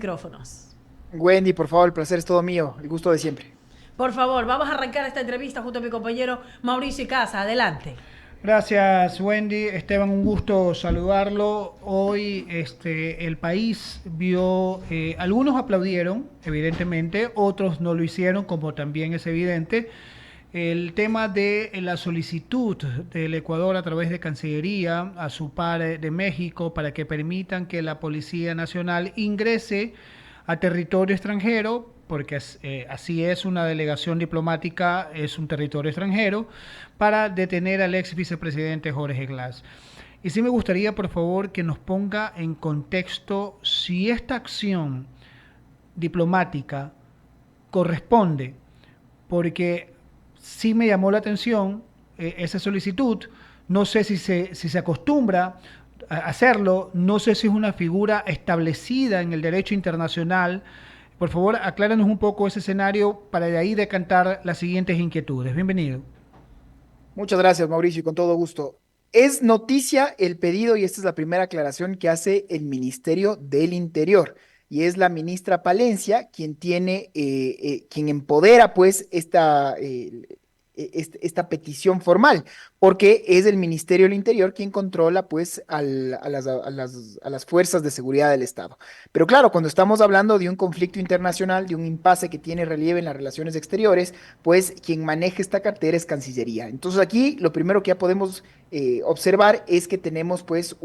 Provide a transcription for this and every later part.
Micrófonos. Wendy, por favor, el placer es todo mío, el gusto de siempre. Por favor, vamos a arrancar esta entrevista junto a mi compañero Mauricio Icaza. Adelante. Gracias, Wendy. Esteban, un gusto saludarlo. Hoy el país vio, algunos aplaudieron, evidentemente, otros no lo hicieron, como también es evidente, el tema de la solicitud del Ecuador a través de Cancillería a su par de México para que permitan que la Policía Nacional ingrese a territorio extranjero, porque así es, una delegación diplomática es un territorio extranjero, para detener al ex vicepresidente Jorge Glass. Y sí me gustaría, por favor, que nos ponga en contexto si esta acción diplomática corresponde, porque sí me llamó la atención esa solicitud. No sé si se acostumbra a hacerlo, no sé si es una figura establecida en el derecho internacional. Por favor, acláranos un poco ese escenario para de ahí decantar las siguientes inquietudes. Bienvenido. Muchas gracias, Mauricio, y con todo gusto. Es noticia el pedido, y esta es la primera aclaración que hace el Ministerio del Interior, y es la ministra Palencia quien tiene, quien empodera pues esta petición formal, porque es el Ministerio del Interior quien controla pues a las fuerzas de seguridad del Estado. Pero claro, cuando estamos hablando de un conflicto internacional, de un impasse que tiene relieve en las relaciones exteriores, pues quien maneja esta cartera es Cancillería. Entonces aquí lo primero que ya podemos observar es que tenemos pues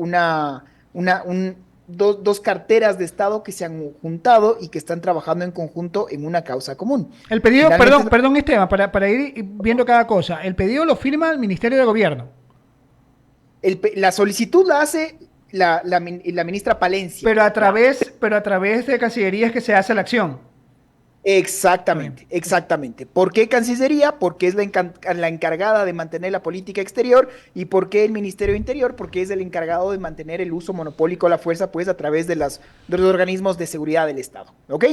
dos carteras de Estado que se han juntado y que están trabajando en conjunto en una causa común. El pedido, Finalmente, perdón Esteban, para ir viendo cada cosa, el pedido lo firma el Ministerio de Gobierno, la solicitud la hace la ministra Palencia. pero a través de Cancillería es que se hace la acción. Está bien. Exactamente, exactamente. ¿Por qué Cancillería? Porque es la encargada de mantener la política exterior. ¿Y por qué el Ministerio de Interior? Porque es el encargado de mantener el uso monopólico de la fuerza, pues a través de los organismos de seguridad del Estado. ¿Ok?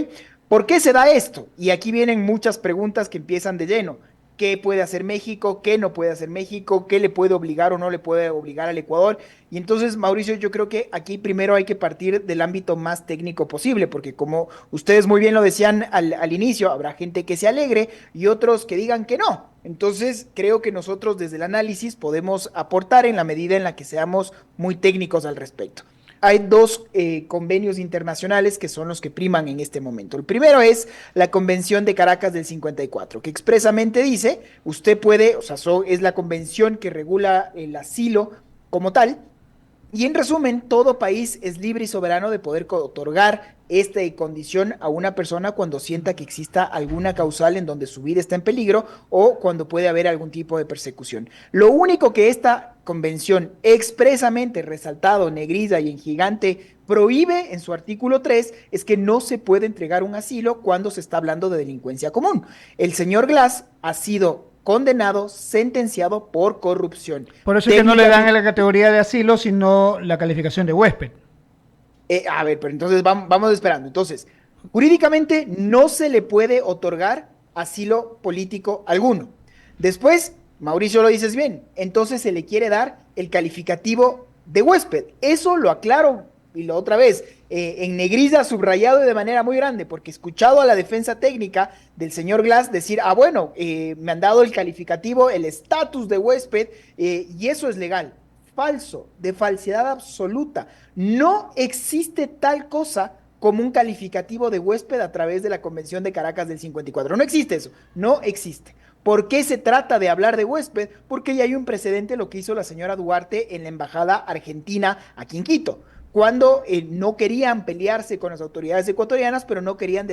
¿Por qué se da esto? Y aquí vienen muchas preguntas que empiezan de lleno. ¿Qué puede hacer México? ¿Qué no puede hacer México? ¿Qué le puede obligar o no le puede obligar al Ecuador? Y entonces, Mauricio, yo creo que aquí primero hay que partir del ámbito más técnico posible, porque como ustedes muy bien lo decían al inicio, habrá gente que se alegre y otros que digan que no. Entonces, creo que nosotros desde el análisis podemos aportar en la medida en la que seamos muy técnicos al respecto. Hay dos convenios internacionales que son los que priman en este momento. El primero es la Convención de Caracas del 54, que expresamente dice, usted puede, o sea, es la convención que regula el asilo como tal, y en resumen, todo país es libre y soberano de poder otorgar esta condición a una persona cuando sienta que exista alguna causal en donde su vida está en peligro o cuando puede haber algún tipo de persecución. Lo único que esta convención expresamente resaltado en negrilla y en gigante prohíbe en su artículo 3 es que no se puede entregar un asilo cuando se está hablando de delincuencia común. El señor Glass ha sido condenado, sentenciado por corrupción. Por eso es que no le dan Técnicamente, la categoría de asilo, sino la calificación de huésped. a ver, pero entonces vamos esperando. Entonces, jurídicamente no se le puede otorgar asilo político alguno. Después, Mauricio lo dices bien, entonces se le quiere dar el calificativo de huésped. Eso lo aclaro y lo otra vez, en negrilla subrayado y de manera muy grande, porque he escuchado a la defensa técnica del señor Glass decir, ah, bueno, me han dado el calificativo, el estatus de huésped, y eso es legal. Falso, de falsedad absoluta. No existe tal cosa como un calificativo de huésped a través de la Convención de Caracas del 54. No existe eso, no existe. ¿Por qué se trata de hablar de huésped? Porque ya hay un precedente lo que hizo la señora Duarte en la embajada argentina aquí en Quito, cuando no querían pelearse con las autoridades ecuatorianas, pero no querían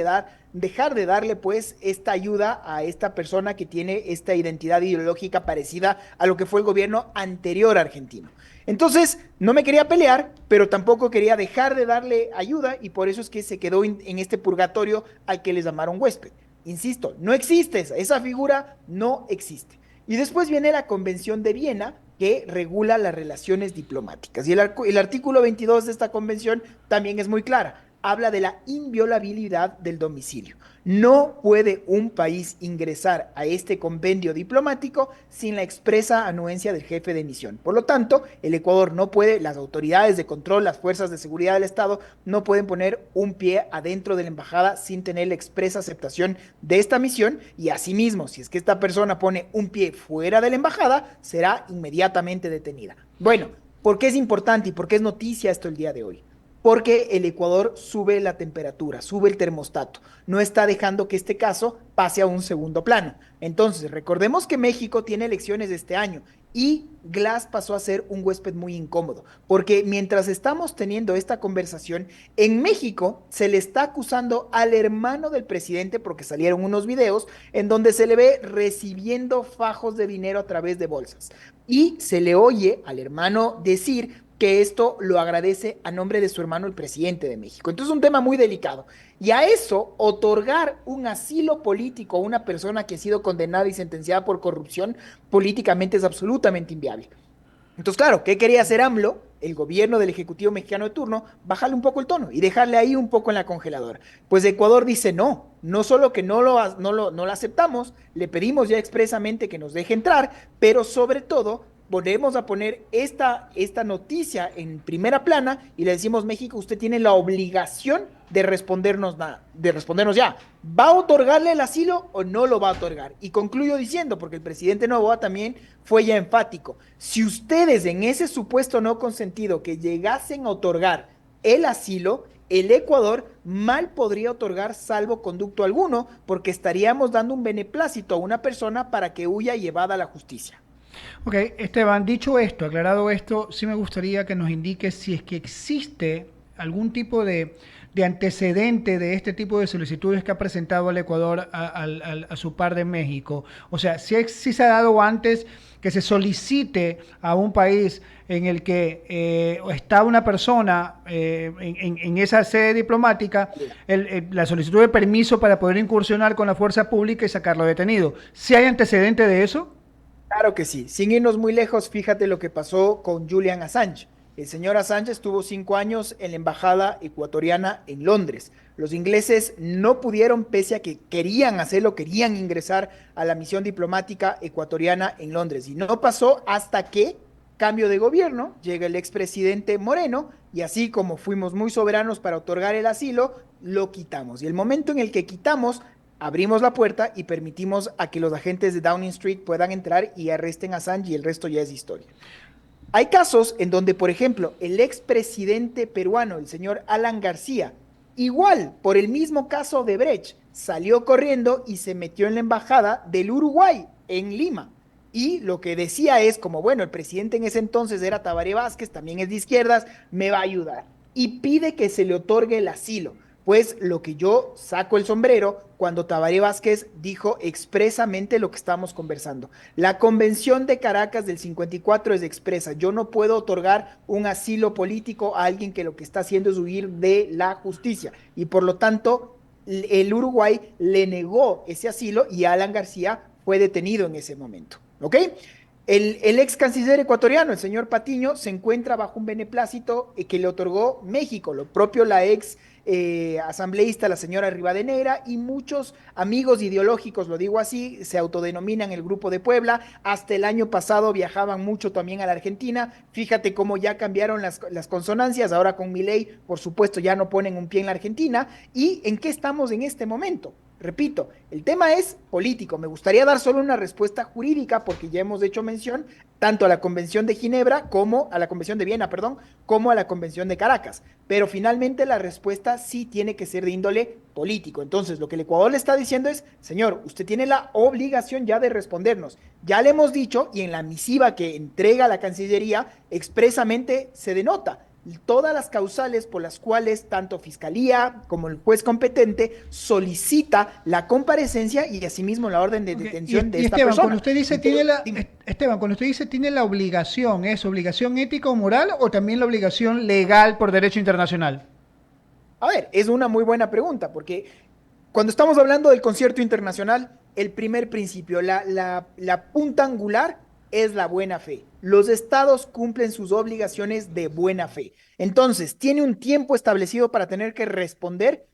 dejar de darle pues esta ayuda a esta persona que tiene esta identidad ideológica parecida a lo que fue el gobierno anterior argentino. Entonces, no me quería pelear, pero tampoco quería dejar de darle ayuda y por eso es que se quedó en este purgatorio al que les llamaron huésped. Insisto, no existe esa figura no existe. Y después viene la Convención de Viena, que regula las relaciones diplomáticas. Y el artículo 22 de esta convención también es muy clara. habla de la inviolabilidad del domicilio. No puede un país ingresar a este compendio diplomático sin la expresa anuencia del jefe de misión. Por lo tanto, el Ecuador no puede, las autoridades de control, las fuerzas de seguridad del Estado, no pueden poner un pie adentro de la embajada sin tener la expresa aceptación de esta misión, y asimismo, si es que esta persona pone un pie fuera de la embajada, será inmediatamente detenida. Bueno, ¿por qué es importante y por qué es noticia esto el día de hoy? Porque el Ecuador sube la temperatura, sube el termostato, no está dejando que este caso pase a un segundo plano. Entonces, recordemos que México tiene elecciones este año y Glass pasó a ser un huésped muy incómodo, porque mientras estamos teniendo esta conversación, en México se le está acusando al hermano del presidente, porque salieron unos videos en donde se le ve recibiendo fajos de dinero a través de bolsas. Y se le oye al hermano decir que esto lo agradece a nombre de su hermano el presidente de México. Entonces es un tema muy delicado. Y a eso, otorgar un asilo político a una persona que ha sido condenada y sentenciada por corrupción políticamente es absolutamente inviable. Entonces, claro, ¿qué quería hacer AMLO? El gobierno del Ejecutivo mexicano de turno, bajarle un poco el tono y dejarle ahí un poco en la congeladora. Pues Ecuador dice no, no solo que no lo aceptamos, le pedimos ya expresamente que nos deje entrar, pero sobre todo volvemos a poner esta noticia en primera plana y le decimos, México, usted tiene la obligación de respondernos ya. ¿Va a otorgarle el asilo o no lo va a otorgar? Y concluyo diciendo, porque el presidente Noboa también fue ya enfático, si ustedes en ese supuesto no consentido que llegasen a otorgar el asilo, el Ecuador mal podría otorgar salvoconducto alguno, porque estaríamos dando un beneplácito a una persona para que huya llevada a la justicia. Ok, Esteban, dicho esto, aclarado esto, sí me gustaría que nos indique si es que existe algún tipo de antecedente de este tipo de solicitudes que ha presentado el Ecuador a su par de México. O sea, si se ha dado antes que se solicite a un país en el que está una persona en esa sede diplomática la solicitud de permiso para poder incursionar con la fuerza pública y sacarlo detenido. ¿Si hay antecedente de eso? Claro que sí. Sin irnos muy lejos, fíjate lo que pasó con Julian Assange. El señor Assange estuvo 5 años en la embajada ecuatoriana en Londres. Los ingleses no pudieron, pese a que querían hacerlo, querían ingresar a la misión diplomática ecuatoriana en Londres. Y no pasó hasta que, cambio de gobierno, llega el expresidente Moreno y así como fuimos muy soberanos para otorgar el asilo, lo quitamos. Y el momento en el que quitamos, abrimos la puerta y permitimos a que los agentes de Downing Street puedan entrar y arresten a Assange y el resto ya es historia. Hay casos en donde, por ejemplo, el expresidente peruano, el señor Alan García, igual por el mismo caso de Brecht, salió corriendo y se metió en la embajada del Uruguay en Lima. Y lo que decía es como, bueno, el presidente en ese entonces era Tabaré Vázquez, también es de izquierdas, me va a ayudar. Y pide que se le otorgue el asilo. Pues lo que yo saco el sombrero cuando Tabaré Vázquez dijo expresamente lo que estamos conversando. La Convención de Caracas del 54 es expresa. Yo no puedo otorgar un asilo político a alguien que lo que está haciendo es huir de la justicia. Y por lo tanto, el Uruguay le negó ese asilo y Alan García fue detenido en ese momento. ¿Ok? El ex canciller ecuatoriano, el señor Patiño, se encuentra bajo un beneplácito que le otorgó México, lo propio la ex asambleísta, la señora Rivadeneira, y muchos amigos ideológicos, lo digo así, se autodenominan el Grupo de Puebla. Hasta el año pasado viajaban mucho también a la Argentina. Fíjate cómo ya cambiaron las consonancias, ahora con Milei, por supuesto, ya no ponen un pie en la Argentina. ¿Y en qué estamos en este momento? Repito, el tema es político. Me gustaría dar solo una respuesta jurídica porque ya hemos hecho mención tanto a la Convención de Ginebra como a la Convención de Viena, perdón, como a la Convención de Caracas. Pero finalmente la respuesta sí tiene que ser de índole político. Entonces, lo que el Ecuador le está diciendo es, señor, usted tiene la obligación ya de respondernos. Ya le hemos dicho y en la misiva que entrega la Cancillería expresamente se denota todas las causales por las cuales tanto Fiscalía como el juez competente solicita la comparecencia y asimismo la orden de detención de esta Esteban, persona. cuando usted dice Esteban, cuando usted dice tiene la obligación, ¿es obligación ética o moral o también la obligación legal por derecho internacional? A ver, es una muy buena pregunta porque cuando estamos hablando del concierto internacional, el primer principio, la punta angular es la buena fe. Los estados cumplen sus obligaciones de buena fe. Entonces, ¿tiene un tiempo establecido para tener que responder?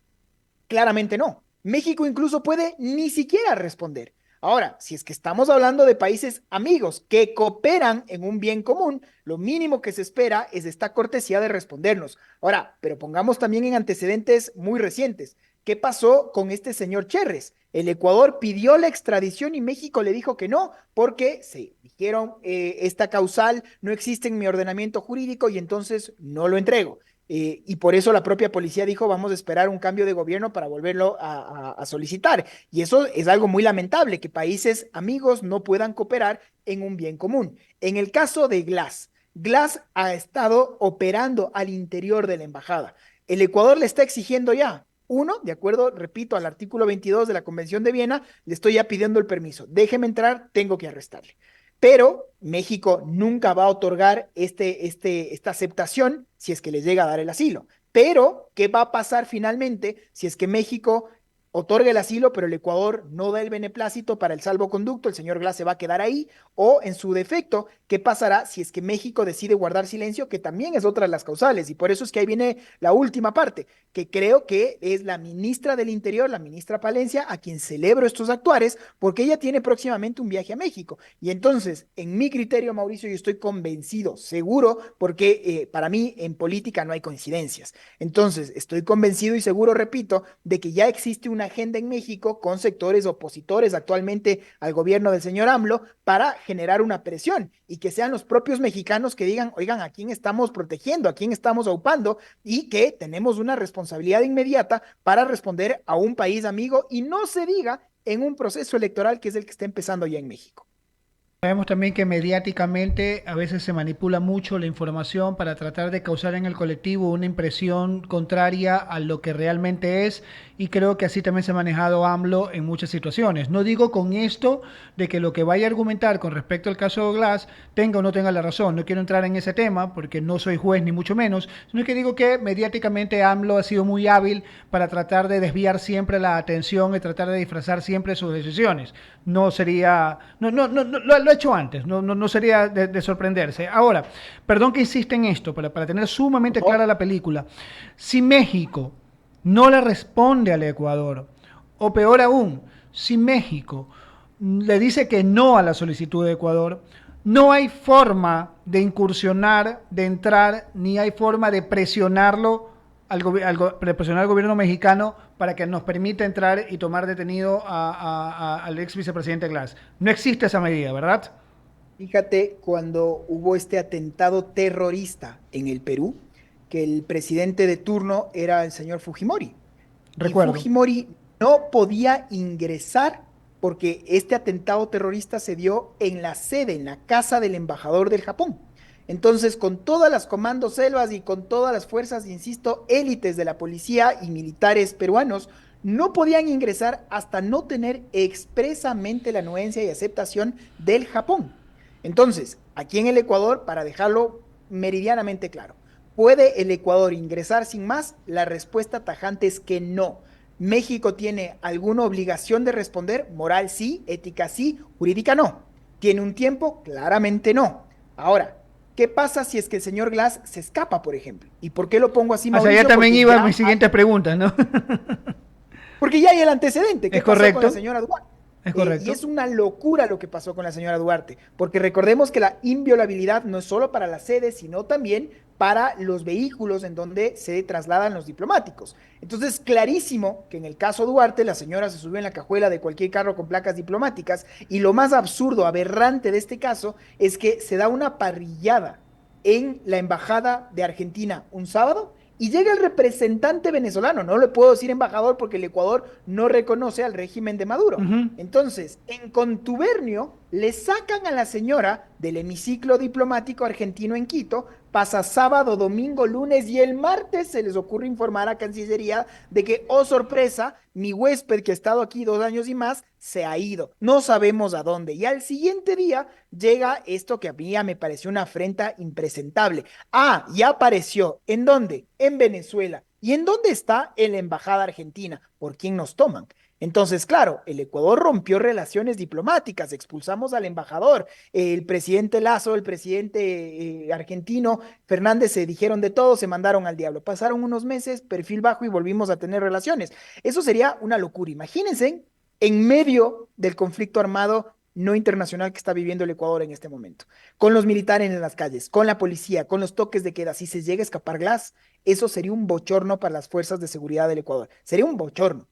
Claramente no. México incluso puede ni siquiera responder. Ahora, si es que estamos hablando de países amigos que cooperan en un bien común, lo mínimo que se espera es esta cortesía de respondernos. Ahora, pero pongamos también en antecedentes muy recientes. ¿Qué pasó con este señor Cherres? El Ecuador pidió la extradición y México le dijo que no, porque se dijeron, esta causal no existe en mi ordenamiento jurídico y entonces no lo entrego. Y por eso la propia policía dijo, vamos a esperar un cambio de gobierno para volverlo a solicitar. Y eso es algo muy lamentable, que países amigos no puedan cooperar en un bien común. En el caso de Glass, Glass ha estado operando al interior de la embajada. El Ecuador le está exigiendo ya. Uno, de acuerdo, repito, al artículo 22 de la Convención de Viena, le estoy ya pidiendo el permiso. Déjeme entrar, tengo que arrestarle. Pero México nunca va a otorgar esta aceptación si es que les llega a dar el asilo. Pero, ¿qué va a pasar finalmente si es que México otorga el asilo, pero el Ecuador no da el beneplácito para el salvoconducto? El señor Glass se va a quedar ahí. O, en su defecto, ¿qué pasará si es que México decide guardar silencio? Que también es otra de las causales. Y por eso es que ahí viene la última parte, que creo que es la ministra del Interior, la ministra Palencia, a quien celebro estos actuares, porque ella tiene próximamente un viaje a México. Y entonces, en mi criterio, Mauricio, yo estoy convencido, seguro, porque para mí en política no hay coincidencias. Entonces, estoy convencido y seguro, repito, de que ya existe una agenda en México con sectores opositores actualmente al gobierno del señor AMLO para generar una presión y que sean los propios mexicanos que digan, oigan, ¿a quién estamos protegiendo? ¿A quién estamos aupando? Y que tenemos una responsabilidad inmediata para responder a un país amigo y no se diga en un proceso electoral que es el que está empezando ya en México. Sabemos también que mediáticamente a veces se manipula mucho la información para tratar de causar en el colectivo una impresión contraria a lo que realmente es, y creo que así también se ha manejado AMLO en muchas situaciones. No digo con esto de que lo que vaya a argumentar con respecto al caso de Glass tenga o no tenga la razón. No quiero entrar en ese tema porque no soy juez ni mucho menos, sino que digo que mediáticamente AMLO ha sido muy hábil para tratar de desviar siempre la atención y tratar de disfrazar siempre sus decisiones. No sería, lo ha hecho antes, no sería de sorprenderse. Ahora, perdón que insiste en esto, para tener sumamente clara la película. Si México no le responde al Ecuador, o peor aún, si México le dice que no a la solicitud de Ecuador, no hay forma de incursionar, de entrar, ni hay forma de presionarlo presionar al gobierno mexicano para que nos permita entrar y tomar detenido al ex vicepresidente Glass. No existe esa medida, ¿verdad? Fíjate cuando hubo este atentado terrorista en el Perú, que el presidente de turno era el señor Fujimori. Y Recuerdo. Fujimori no podía ingresar porque este atentado terrorista se dio en la sede, en la casa del embajador del Japón. Entonces, con todas las comandos selvas y con todas las fuerzas, insisto, élites de la policía y militares peruanos, no podían ingresar hasta no tener expresamente la anuencia y aceptación del Japón. Entonces, aquí en el Ecuador, para dejarlo meridianamente claro, ¿puede el Ecuador ingresar sin más? La respuesta tajante es que no. ¿México tiene alguna obligación de responder? Moral sí, ética sí, jurídica no. ¿Tiene un tiempo? Claramente no. Ahora, ¿qué pasa si es que el señor Glass se escapa, por ejemplo? ¿Y por qué lo pongo así, O sea, ya Mauricio? también Porque iba a ya mi siguiente pregunta, ¿no? porque ya hay el antecedente. ¿Qué ¿Es pasó con la correcto? señora Duarte? ¿Es Y correcto? es una locura lo que pasó con la señora Duarte, porque recordemos que la inviolabilidad no es solo para la sede, sino también para los vehículos en donde se trasladan los diplomáticos. Entonces, clarísimo que en el caso Duarte, la señora se subió en la cajuela de cualquier carro con placas diplomáticas, y lo más absurdo, aberrante de este caso, es que se da una parrillada en la embajada de Argentina un sábado y llega el representante venezolano, no le puedo decir embajador porque el Ecuador no reconoce al régimen de Maduro. Ujú. Entonces, en contubernio, le sacan a la señora del hemiciclo diplomático argentino en Quito, pasa sábado, domingo, lunes y el martes se les ocurre informar a Cancillería de que, oh sorpresa, mi huésped que ha estado aquí 2 años y más se ha ido. No sabemos a dónde. Y al siguiente día llega esto que a mí ya me pareció una afrenta impresentable. Ah, ya apareció. ¿En dónde? En Venezuela. ¿Y en dónde está en la embajada argentina? ¿Por quién nos toman? Entonces, claro, el Ecuador rompió relaciones diplomáticas, expulsamos al embajador, el presidente Lazo, el presidente argentino Fernández se dijeron de todo, se mandaron al diablo. Pasaron unos meses, perfil bajo y volvimos a tener relaciones. Eso sería una locura. Imagínense en medio del conflicto armado no internacional que está viviendo el Ecuador en este momento, con los militares en las calles, con la policía, con los toques de queda. Si se llega a escapar Glass, eso sería un bochorno para las fuerzas de seguridad del Ecuador. Sería un bochorno.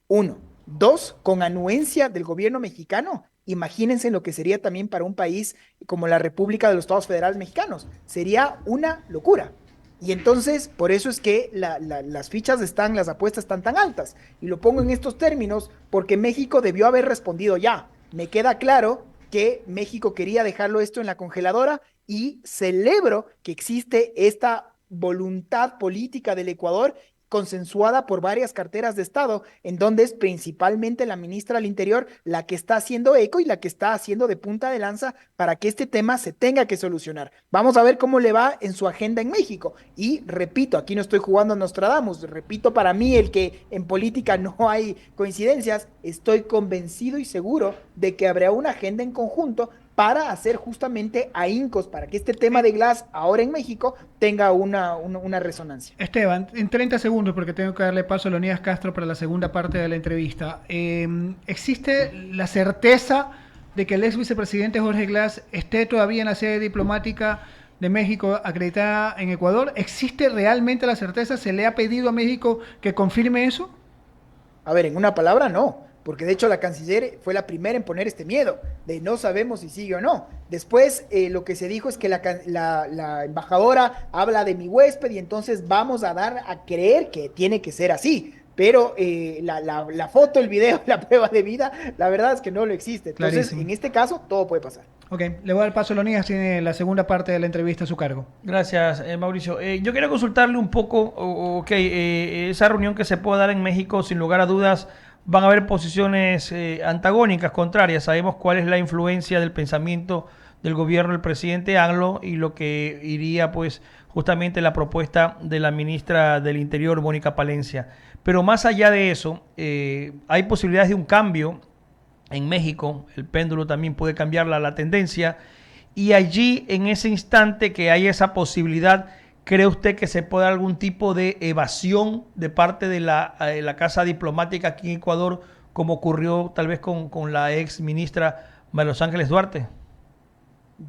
Uno. Dos, con anuencia del gobierno mexicano. Imagínense lo que sería también para un país como la República de los Estados Federales Mexicanos. Sería una locura. Y entonces, por eso es que las fichas están, las apuestas están tan altas. Y lo pongo en estos términos porque México debió haber respondido ya. Me queda claro que México quería dejarlo esto en la congeladora y celebro que existe esta voluntad política del Ecuador consensuada por varias carteras de Estado, en donde es principalmente la ministra del Interior la que está haciendo eco y la que está haciendo de punta de lanza para que este tema se tenga que solucionar. Vamos a ver cómo le va en su agenda en México. Y repito, aquí no estoy jugando a Nostradamus, repito, para mí el que en política no hay coincidencias, estoy convencido y seguro de que habrá una agenda en conjunto para hacer justamente ahincos para que este tema de Glass ahora en México tenga una resonancia. Esteban, en 30 segundos, porque tengo que darle paso a Leonidas Castro para la segunda parte de la entrevista. ¿Existe la certeza de que el ex vicepresidente Jorge Glass esté todavía en la sede diplomática de México acreditada en Ecuador? ¿Existe realmente la certeza? ¿Se le ha pedido a México que confirme eso? A ver, en una palabra no, porque de hecho la canciller fue la primera en poner este miedo, de no sabemos si sigue o no. Después lo que se dijo es que la embajadora habla de mi huésped y entonces vamos a dar a creer que tiene que ser así. Pero la foto, el video, la prueba de vida, la verdad es que no lo existe. Entonces, Clarísimo. en este caso, todo puede pasar. Ok, le voy a dar paso a Leonidas, tiene la segunda parte de la entrevista a su cargo. Gracias, Mauricio. Yo quería consultarle un poco, esa reunión que se puede dar en México, sin lugar a dudas, van a haber posiciones antagónicas, contrarias. Sabemos cuál es la influencia del pensamiento del gobierno del presidente AMLO y lo que iría, pues, justamente la propuesta de la ministra del Interior, Mónica Palencia. Pero más allá de eso, hay posibilidades de un cambio en México. El péndulo también puede cambiar la tendencia. Y allí, en ese instante que hay esa posibilidad, ¿cree usted que se puede dar algún tipo de evasión de parte de la casa diplomática aquí en Ecuador, como ocurrió tal vez con la ex ministra María Los Ángeles Duarte?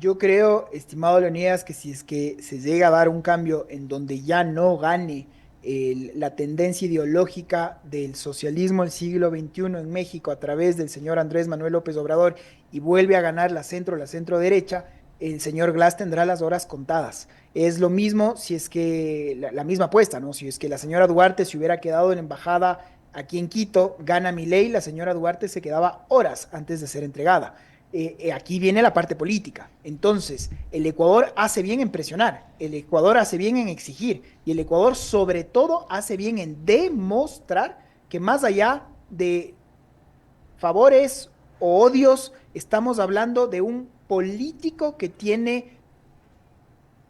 Yo creo, estimado Leonidas, que si es que se llega a dar un cambio en donde ya no gane la tendencia ideológica del socialismo del siglo XXI en México a través del señor Andrés Manuel López Obrador y vuelve a ganar la centro derecha, el señor Glass tendrá las horas contadas. Es lo mismo si es que la misma apuesta, ¿no? Si es que la señora Duarte se hubiera quedado en la embajada aquí en Quito, gana Milei, la señora Duarte se quedaba horas antes de ser entregada. Aquí viene la parte política. Entonces, el Ecuador hace bien en presionar, el Ecuador hace bien en exigir y el Ecuador sobre todo hace bien en demostrar que más allá de favores o odios, estamos hablando de un político que tiene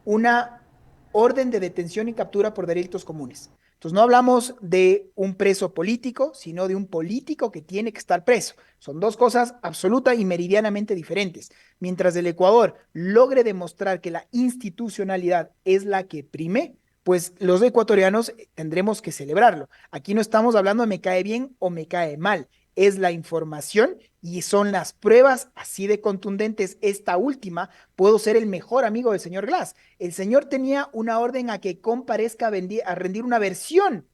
una orden de detención y captura por delitos comunes. Entonces no hablamos de un preso político, sino de un político que tiene que estar preso. Son dos cosas absoluta y meridianamente diferentes. Mientras el Ecuador logre demostrar que la institucionalidad es la que prime, pues los ecuatorianos tendremos que celebrarlo. Aquí no estamos hablando de me cae bien o me cae mal. Es la información y son las pruebas así de contundentes. Esta última, puedo ser el mejor amigo del señor Glass. El señor tenía una orden a que comparezca a rendir una versión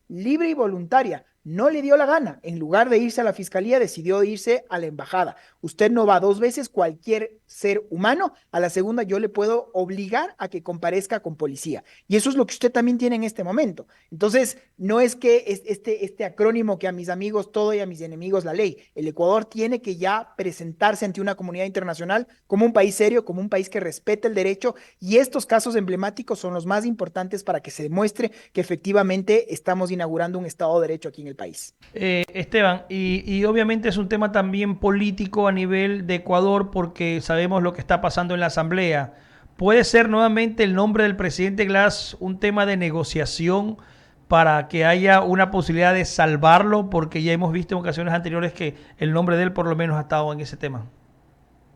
libre y voluntaria. No le dio la gana. En lugar de irse a la fiscalía, decidió irse a la embajada. Usted no va dos veces, cualquier ser humano. A la segunda yo le puedo obligar a que comparezca con policía. Y eso es lo que usted también tiene en este momento. Entonces, no es que este acrónimo que a mis amigos todo y a mis enemigos la ley. El Ecuador tiene que ya presentarse ante una comunidad internacional como un país serio, como un país que respete el derecho. Y estos casos emblemáticos son los más importantes para que se demuestre que efectivamente estamos inaugurando un Estado de Derecho aquí en el país. Esteban, y obviamente es un tema también político a nivel de Ecuador porque sabemos lo que está pasando en la Asamblea. ¿Puede ser nuevamente el nombre del presidente Glass un tema de negociación para que haya una posibilidad de salvarlo? Porque ya hemos visto en ocasiones anteriores que el nombre de él por lo menos ha estado en ese tema.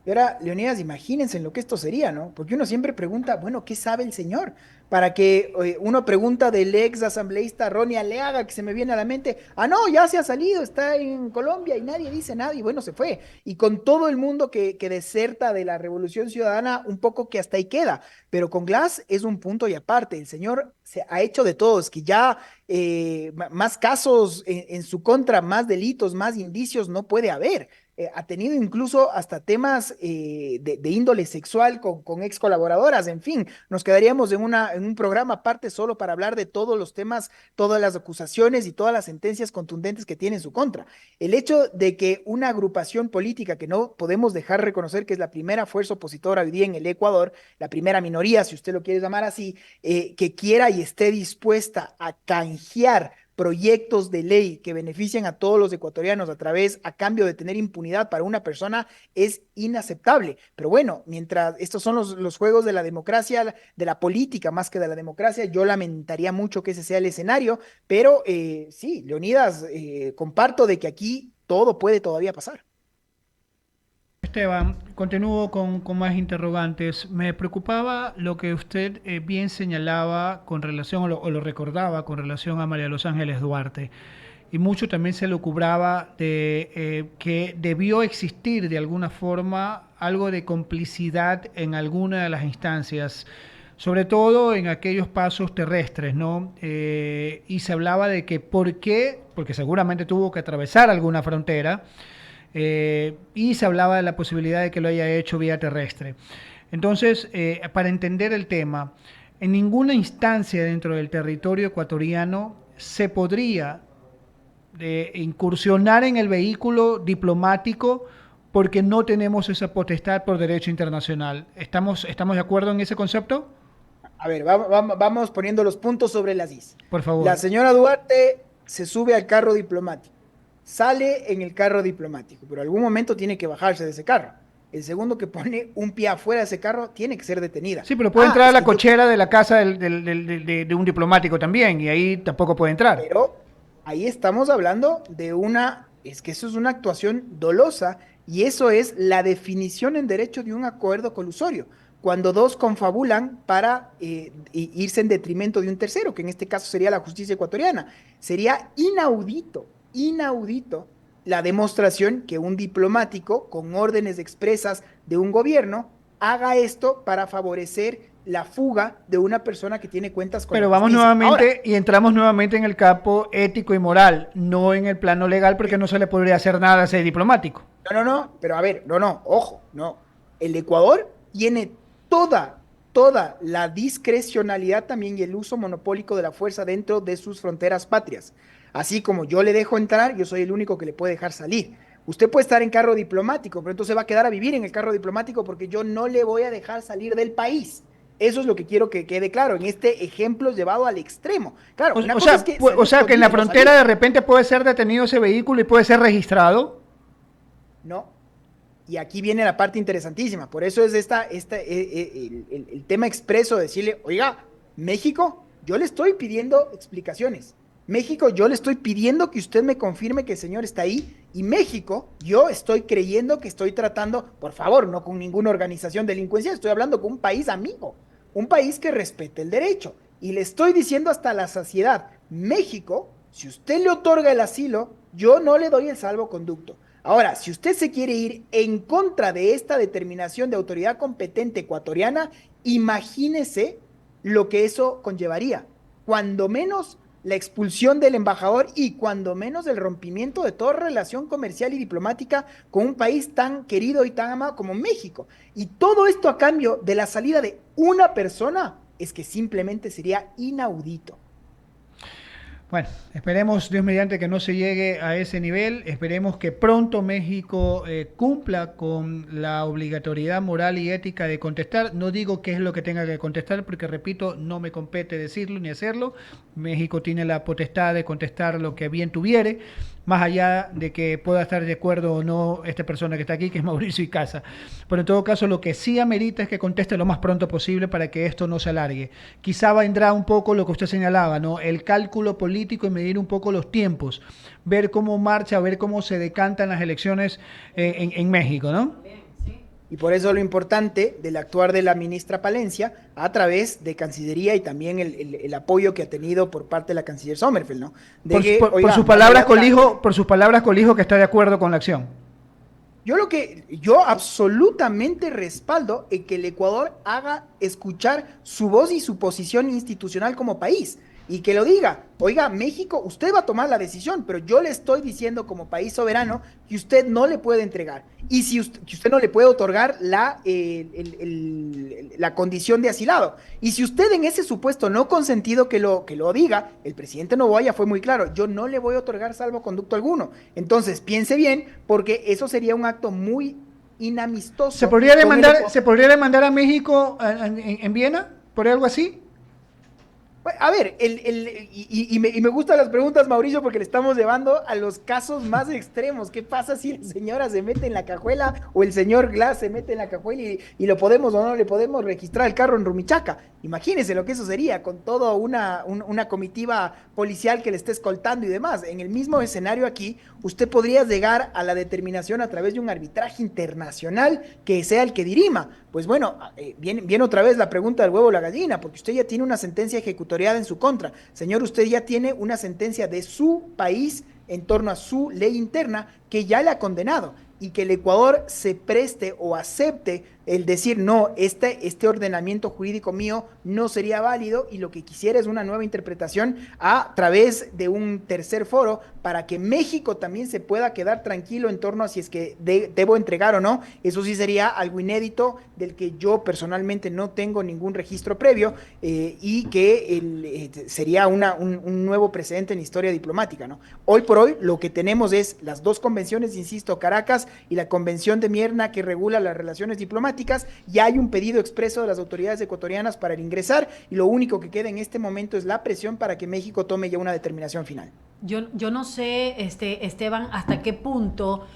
Y ahora, Leonidas, imagínense en lo que esto sería, ¿no? Porque uno siempre pregunta, bueno, ¿qué sabe el señor? Para que uno pregunta del ex asambleísta Ronnie Aleaga, que se me viene a la mente, no, ya se ha salido, está en Colombia y nadie dice nada, y bueno, se fue. Y con todo el mundo que deserta de la Revolución Ciudadana, un poco que hasta ahí queda. Pero con Glass es un punto y aparte. El señor se ha hecho de todos, que ya más casos en su contra, más delitos, más indicios no puede haber. Ha tenido incluso hasta temas de índole sexual con ex colaboradoras, en fin, nos quedaríamos en un programa aparte solo para hablar de todos los temas, todas las acusaciones y todas las sentencias contundentes que tiene en su contra. El hecho de que una agrupación política que no podemos dejar reconocer que es la primera fuerza opositora hoy día en el Ecuador, la primera minoría, si usted lo quiere llamar así, que quiera y esté dispuesta a canjear proyectos de ley que benefician a todos los ecuatorianos a cambio de tener impunidad para una persona es inaceptable. Pero bueno, mientras estos son los juegos de la democracia, de la política más que de la democracia, yo lamentaría mucho que ese sea el escenario, pero sí, Leonidas, comparto de que aquí todo puede todavía pasar. Esteban, continúo con más interrogantes. Me preocupaba lo que usted bien señalaba con relación, o lo recordaba con relación a María Los Ángeles Duarte. Y mucho también se le cubraba de que debió existir de alguna forma algo de complicidad en alguna de las instancias, sobre todo en aquellos pasos terrestres, ¿no? Y se hablaba de que por qué, porque seguramente tuvo que atravesar alguna frontera, y se hablaba de la posibilidad de que lo haya hecho vía terrestre. Entonces, para entender el tema, en ninguna instancia dentro del territorio ecuatoriano se podría incursionar en el vehículo diplomático porque no tenemos esa potestad por derecho internacional. ¿Estamos de acuerdo en ese concepto? A ver, vamos poniendo los puntos sobre las is. Por favor. La señora Duarte se sube al carro diplomático, sale en el carro diplomático, pero en algún momento tiene que bajarse de ese carro. El segundo que pone un pie afuera de ese carro tiene que ser detenida. Sí, pero puede entrar a la cochera de la casa de un diplomático también, y ahí tampoco puede entrar. Pero ahí estamos hablando de es que eso es una actuación dolosa, y eso es la definición en derecho de un acuerdo colusorio, cuando dos confabulan para irse en detrimento de un tercero, que en este caso sería la justicia ecuatoriana. Sería inaudito la demostración que un diplomático con órdenes expresas de un gobierno haga esto para favorecer la fuga de una persona que tiene cuentas con Pero la vamos justicia. nuevamente Ahora, y entramos nuevamente en el campo ético y moral, no en el plano legal, porque no se le podría hacer nada a ese diplomático. no, pero a ver, ojo, no. El Ecuador tiene toda la discrecionalidad también y el uso monopólico de la fuerza dentro de sus fronteras patrias. Así como yo le dejo entrar, yo soy el único que le puede dejar salir. Usted puede estar en carro diplomático, pero entonces va a quedar a vivir en el carro diplomático porque yo no le voy a dejar salir del país. Eso es lo que quiero que quede claro en este ejemplo llevado al extremo. Claro, o sea que en la frontera de repente puede ser detenido ese vehículo y puede ser registrado. No. Y aquí viene la parte interesantísima. Por eso es el tema expreso de decirle, oiga, México, yo le estoy pidiendo explicaciones. México, yo le estoy pidiendo que usted me confirme que el señor está ahí. Y México, yo estoy creyendo que estoy tratando, por favor, no con ninguna organización delincuencial, estoy hablando con un país amigo, un país que respete el derecho. Y le estoy diciendo hasta la saciedad, México, si usted le otorga el asilo, yo no le doy el salvoconducto. Ahora, si usted se quiere ir en contra de esta determinación de autoridad competente ecuatoriana, imagínese lo que eso conllevaría. Cuando menos la expulsión del embajador y cuando menos el rompimiento de toda relación comercial y diplomática con un país tan querido y tan amado como México. Y todo esto a cambio de la salida de una persona es que simplemente sería inaudito. Bueno, esperemos, Dios mediante, que no se llegue a ese nivel. Esperemos que pronto México cumpla con la obligatoriedad moral y ética de contestar. No digo qué es lo que tenga que contestar, porque, repito, no me compete decirlo ni hacerlo. México tiene la potestad de contestar lo que bien tuviere, más allá de que pueda estar de acuerdo o no esta persona que está aquí, que es Mauricio Icaza. Pero en todo caso, lo que sí amerita es que conteste lo más pronto posible para que esto no se alargue. Quizá vendrá un poco lo que usted señalaba, ¿no? El cálculo político y medir un poco los tiempos, ver cómo marcha, ver cómo se decantan las elecciones en México, ¿no? Y por eso lo importante del actuar de la ministra Palencia a través de Cancillería y también el apoyo que ha tenido por parte de la canciller Sommerfeld, ¿no? De que, Por oiga, sus palabras, colijo que está de acuerdo con la acción. Yo absolutamente respaldo en que el Ecuador haga escuchar su voz y su posición institucional como país. Y que lo diga, oiga, México, usted va a tomar la decisión, pero yo le estoy diciendo como país soberano que usted no le puede entregar. Y si que usted no le puede otorgar la condición de asilado. Y si usted en ese supuesto no consentido que lo diga, el presidente Noboa fue muy claro, yo no le voy a otorgar salvoconducto alguno. Entonces, piense bien, porque eso sería un acto muy inamistoso. ¿Se podría demandar a México en Viena por algo así? A ver, y me gustan las preguntas, Mauricio, porque le estamos llevando a los casos más extremos. ¿Qué pasa si la señora se mete en la cajuela o el señor Glass se mete en la cajuela y lo podemos o no le podemos registrar el carro en Rumichaca? Imagínense lo que eso sería, con toda una comitiva policial que le esté escoltando y demás. En el mismo escenario aquí, usted podría llegar a la determinación a través de un arbitraje internacional que sea el que dirima. Pues bueno, viene otra vez la pregunta del huevo o la gallina, porque usted ya tiene una sentencia ejecutoriada en su contra. Señor, usted ya tiene una sentencia de su país en torno a su ley interna que ya le ha condenado, y que el Ecuador se preste o acepte el decir, no, este ordenamiento jurídico mío no sería válido, y lo que quisiera es una nueva interpretación a través de un tercer foro para que México también se pueda quedar tranquilo en torno a si es que debo entregar o no. Eso sí sería algo inédito del que yo personalmente no tengo ningún registro previo, y que sería un nuevo precedente en la historia diplomática, ¿no? Hoy por hoy lo que tenemos es las dos convenciones, insisto, Caracas y la Convención de Mierna, que regula las relaciones diplomáticas. Ya hay un pedido expreso de las autoridades ecuatorianas para el ingresar, y lo único que queda en este momento es la presión para que México tome ya una determinación final. Yo no sé, Esteban, hasta qué punto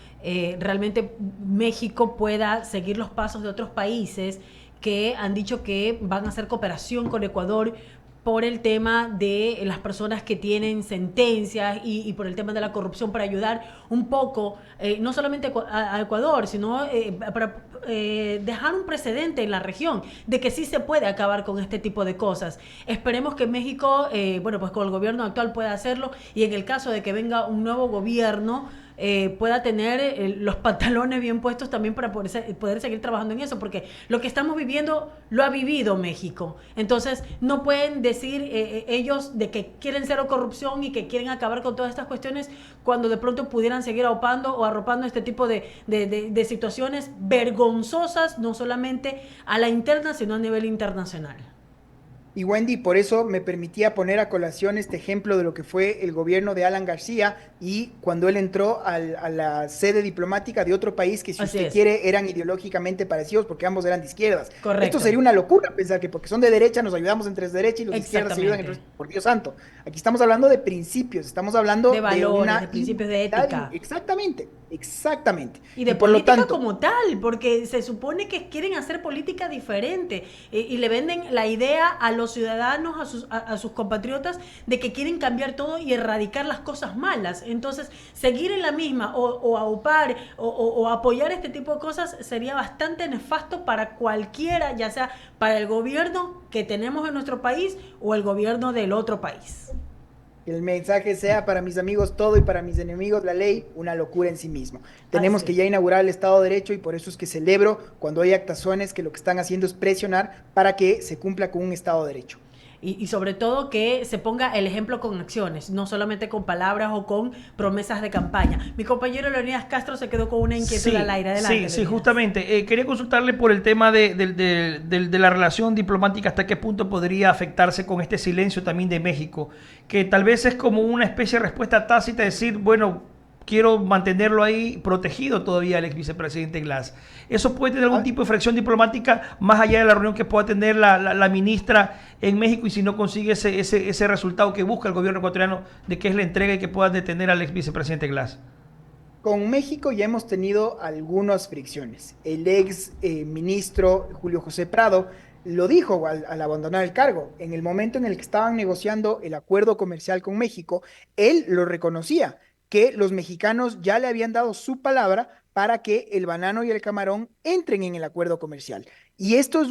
realmente México pueda seguir los pasos de otros países que han dicho que van a hacer cooperación con Ecuador por el tema de las personas que tienen sentencias y por el tema de la corrupción, para ayudar un poco, no solamente a Ecuador, sino para dejar un precedente en la región de que sí se puede acabar con este tipo de cosas. Esperemos que México, pues con el gobierno actual pueda hacerlo, y en el caso de que venga un nuevo gobierno, pueda tener los pantalones bien puestos también para poder seguir trabajando en eso, porque lo que estamos viviendo lo ha vivido México. Entonces no pueden decir ellos de que quieren cero corrupción y que quieren acabar con todas estas cuestiones, cuando de pronto pudieran seguir aupando o arropando este tipo de situaciones vergonzosas, no solamente a la interna, sino a nivel internacional. Y Wendy, por eso me permitía poner a colación este ejemplo de lo que fue el gobierno de Alan García, y cuando él entró a la sede diplomática de otro país que, si Así usted es. quiere, eran ideológicamente parecidos, porque ambos eran de izquierdas. Correcto. Esto sería una locura pensar que porque son de derecha nos ayudamos entre derecha y los de izquierda se ayudan Exactamente. por Dios santo. Aquí estamos hablando de principios, estamos hablando De valores, una de principios de identidad. ética. Exactamente. Y de por lo política tanto, como tal, porque se supone que quieren hacer política diferente, y le venden la idea a los ciudadanos, a sus compatriotas, de que quieren cambiar todo y erradicar las cosas malas. Entonces, seguir en la misma o aupar o apoyar este tipo de cosas sería bastante nefasto para cualquiera, ya sea para el gobierno que tenemos en nuestro país o el gobierno del otro país. el mensaje sea para mis amigos todo y para mis enemigos la ley, una locura en sí mismo. Tenemos que ya inaugurar el Estado de Derecho, y por eso es que celebro cuando hay actuaciones que lo que están haciendo es presionar para que se cumpla con un Estado de Derecho. Y sobre todo que se ponga el ejemplo con acciones, no solamente con palabras o con promesas de campaña. Mi compañero Leonidas Castro se quedó con una inquietud al aire. Adelante, Sí, Leonidas. justamente. Quería consultarle por el tema de la relación diplomática, hasta qué punto podría afectarse con este silencio también de México, que tal vez es como una especie de respuesta tácita, decir, bueno, quiero mantenerlo ahí protegido todavía el ex vicepresidente Glass. ¿Eso puede tener algún tipo de fricción diplomática más allá de la reunión que pueda tener la ministra en México, y si no consigue ese resultado que busca el gobierno ecuatoriano de que es la entrega y que pueda detener al ex vicepresidente Glass? Con México ya hemos tenido algunas fricciones. El ex ministro Julio José Prado lo dijo al abandonar el cargo. En el momento en el que estaban negociando el acuerdo comercial con México, él lo reconocía, que los mexicanos ya le habían dado su palabra para que el banano y el camarón entren en el acuerdo comercial. Y esto es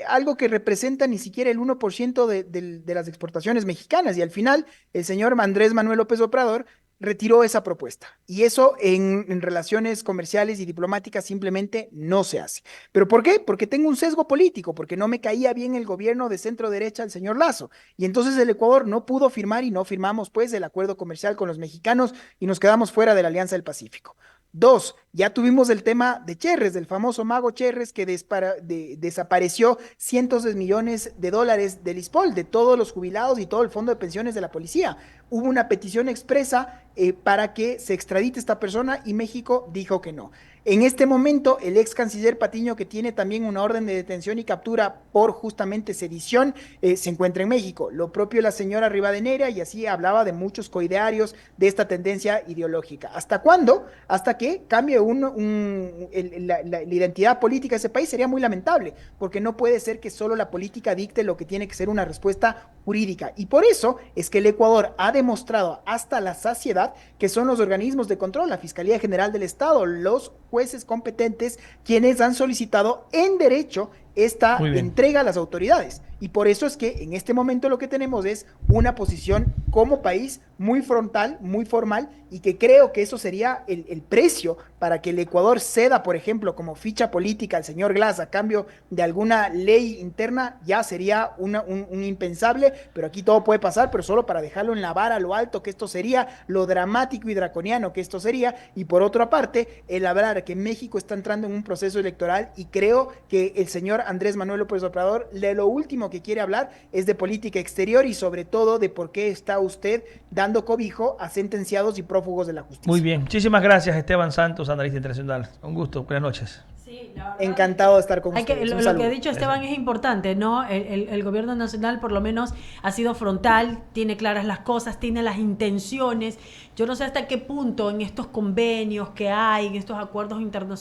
algo que representa ni siquiera el 1% de las exportaciones mexicanas. Y al final, el señor Andrés Manuel López Obrador retiró esa propuesta. Y eso en relaciones comerciales y diplomáticas simplemente no se hace. ¿Pero por qué? Porque tengo un sesgo político, porque no me caía bien el gobierno de centro derecha del señor Lazo. Y entonces el Ecuador no pudo firmar y no firmamos pues el acuerdo comercial con los mexicanos y nos quedamos fuera de la Alianza del Pacífico. Dos, ya tuvimos el tema de Cherres, del famoso mago Cherres que desapareció cientos de millones de dólares del ISPOL, de todos los jubilados y todo el fondo de pensiones de la policía. Hubo una petición expresa para que se extradite esta persona y México dijo que no. En este momento, el ex canciller Patiño, que tiene también una orden de detención y captura por justamente sedición, se encuentra en México. Lo propio la señora Rivadeneira, y así hablaba de muchos coidearios de esta tendencia ideológica. ¿Hasta cuándo? Hasta que cambie la identidad política de ese país. Sería muy lamentable, porque no puede ser que solo la política dicte lo que tiene que ser una respuesta jurídica. Y por eso es que el Ecuador ha demostrado hasta la saciedad que son los organismos de control, la Fiscalía General del Estado, los jueces competentes, quienes han solicitado en derecho esta entrega a las autoridades. Y por eso es que en este momento lo que tenemos es una posición como país muy frontal, muy formal, y que creo que eso sería el precio para que el Ecuador ceda, por ejemplo, como ficha política al señor Glass a cambio de alguna ley interna. Ya sería un impensable, pero aquí todo puede pasar, pero solo para dejarlo en la vara, lo alto que esto sería, lo dramático y draconiano que esto sería. Y por otra parte, el hablar que México está entrando en un proceso electoral, y creo que el señor Andrés Manuel López Obrador, lo último que quiere hablar es de política exterior y sobre todo de por qué está usted dando cobijo a sentenciados y prófugos de la justicia. Muy bien, muchísimas gracias, Esteban Santos, analista internacional. Un gusto, buenas noches. Sí, la verdad, encantado de estar con ustedes. Lo que ha dicho Esteban es importante, ¿no? El gobierno nacional por lo menos ha sido frontal, tiene claras las cosas, tiene las intenciones. Yo no sé hasta qué punto en estos convenios que hay, en estos acuerdos internacionales,